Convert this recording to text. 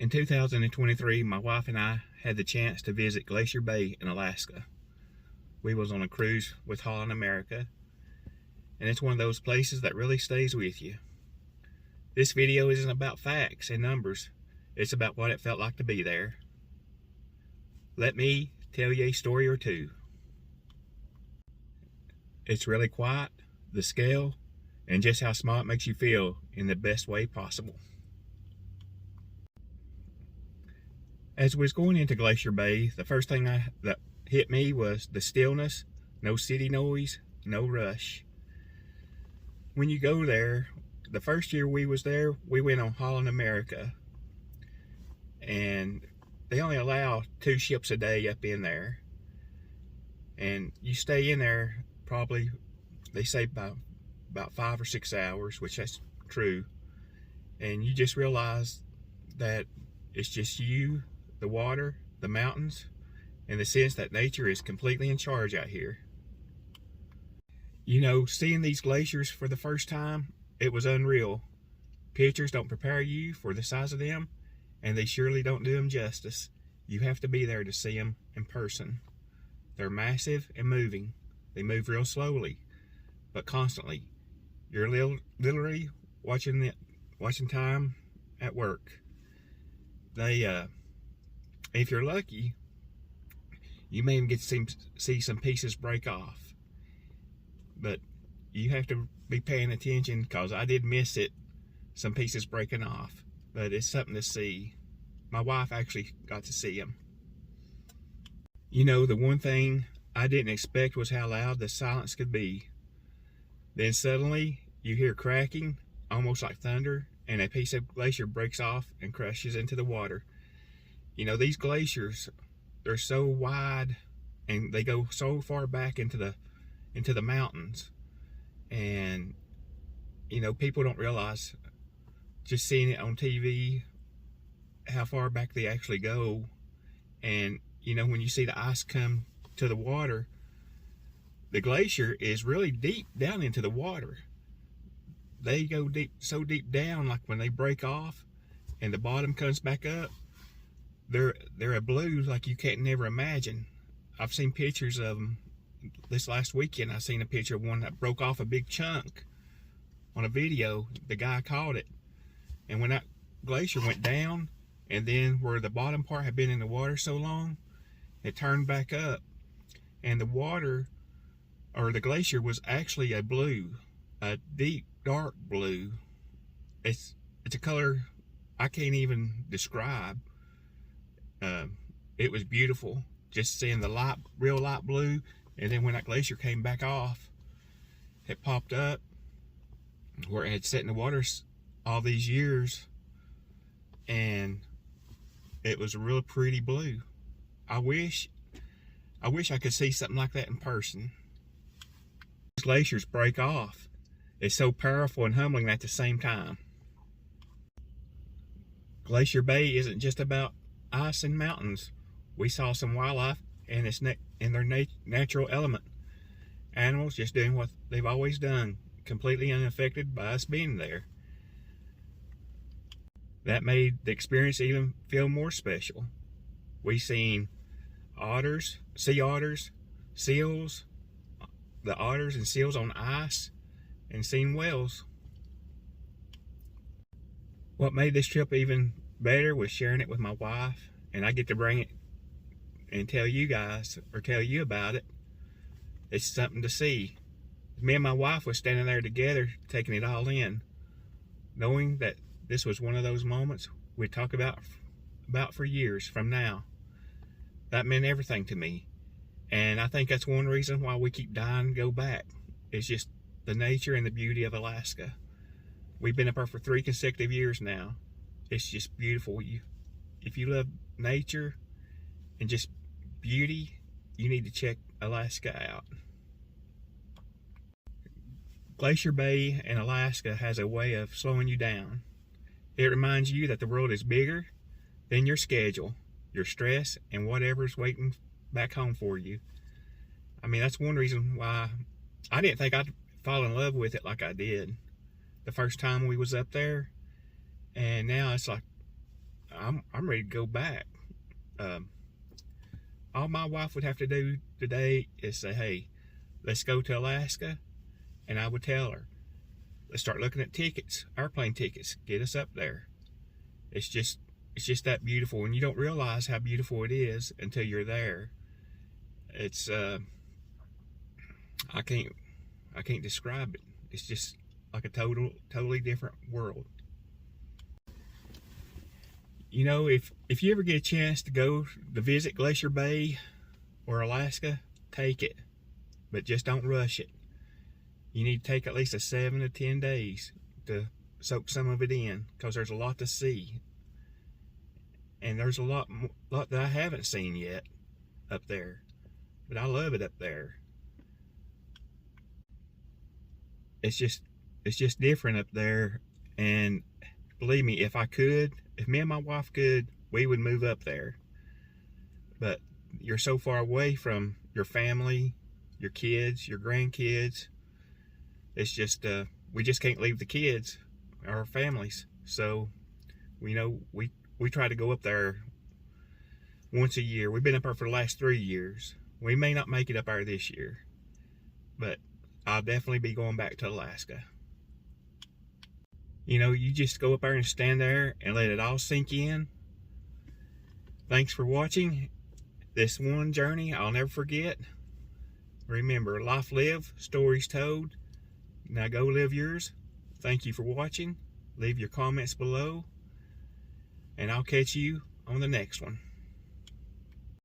In 2023, my wife and I had the chance to visit Glacier Bay in Alaska. We was on a cruise with Holland America, and it's one of those places that really stays with you. This video isn't about facts and numbers, it's about what it felt like to be there. Let me tell you a story or two. It's really quiet, the scale, and just how small it makes you feel in the best way possible. As we was going into Glacier Bay, the first thing that hit me was the stillness, no city noise, no rush. When you go there, the first year we was there, we went on Holland America, and they only allow 2 ships a day up in there, and you stay in there probably, they say about 5 or 6 hours, which that's true, and you just realize that it's just you, the water, the mountains, and the sense that nature is completely in charge out here. You know, seeing these glaciers for the first time, it was unreal. Pictures don't prepare you for the size of them, and they surely don't do them justice. You have to be there to see them in person. They're massive and moving. They move real slowly, but constantly. You're literally watching time at work. They, if you're lucky, you may even get to see some pieces break off. But you have to be paying attention, because I did miss it, some pieces breaking off. But it's something to see. My wife actually got to see them. You know, the one thing I didn't expect was how loud the silence could be. Then suddenly you hear cracking, almost like thunder, and a piece of glacier breaks off and crashes into the water. You know, these glaciers, they're so wide and they go so far back into the mountains, and you know, people don't realize, just seeing it on TV, how far back they actually go. And you know, when you see the ice come to the water, the glacier is really deep down into the water. They go deep, so deep down, like when they break off and the bottom comes back up, they're a blue like you can't never imagine. I've seen pictures of them. This last weekend I seen a picture of one that broke off a big chunk on a video. The guy caught it, and when that glacier went down, and then where the bottom part had been in the water so long, it turned back up, and the water, or the glacier, was actually a blue, a deep dark blue. It's a color I can't even describe. It was beautiful, just seeing the real light blue. And then when that glacier came back off, it popped up where it had sat in the water all these years, and it was a real pretty blue. I wish I could see something like that in person. These glaciers break off. It's so powerful and humbling at the same time. Glacier Bay isn't just about ice and mountains. We saw some wildlife in their natural element. Animals just doing what they've always done, completely unaffected by us being there. That made the experience even feel more special. We seen otters, sea otters, seals, the otters and seals on ice, and seen whales. What made this trip even better was sharing it with my wife, and I get to bring it and tell you guys, or tell you about it. It's something to see. Me and my wife was standing there together, taking it all in, knowing that this was one of those moments we'd talk about for years from now. That meant everything to me, and I think that's one reason why we keep dying to go back. It's just the nature and the beauty of Alaska. We've been up there for 3 consecutive years now. It's just beautiful. If you love nature and just beauty, you need to check Alaska out. Glacier Bay in Alaska has a way of slowing you down. It reminds you that the world is bigger than your schedule, your stress, and whatever's waiting back home for you. I mean, that's one reason why I didn't think I'd fall in love with it like I did the first time we was up there. And now it's like I'm ready to go back. Um, all my wife would have to do today is say, "Hey, let's go to Alaska," and I would tell her, "Let's start looking at tickets, airplane tickets. Get us up there." It's just that beautiful, and you don't realize how beautiful it is until you're there. It's I can't describe it. It's just like a totally different world. You know, if you ever get a chance to go to visit Glacier Bay or Alaska, take it, but just don't rush it. You need to take at least 7 to 10 days to soak some of it in, because there's a lot to see, and there's a lot that I haven't seen yet up there, but I love it up there. It's just different up there, and believe me, if me and my wife could, we would move up there. But you're so far away from your family, your kids, your grandkids. It's just we just can't leave the kids, our families. So we try to go up there once a year. We've been up there for the last 3 years. We may not make it up there this year, but I'll definitely be going back to Alaska. You just go up there and stand there and let it all sink in. Thanks for watching this one journey I'll never forget. Remember, life lived, stories told. Now go live yours. Thank you for watching. Leave your comments below, and I'll catch you on the next one.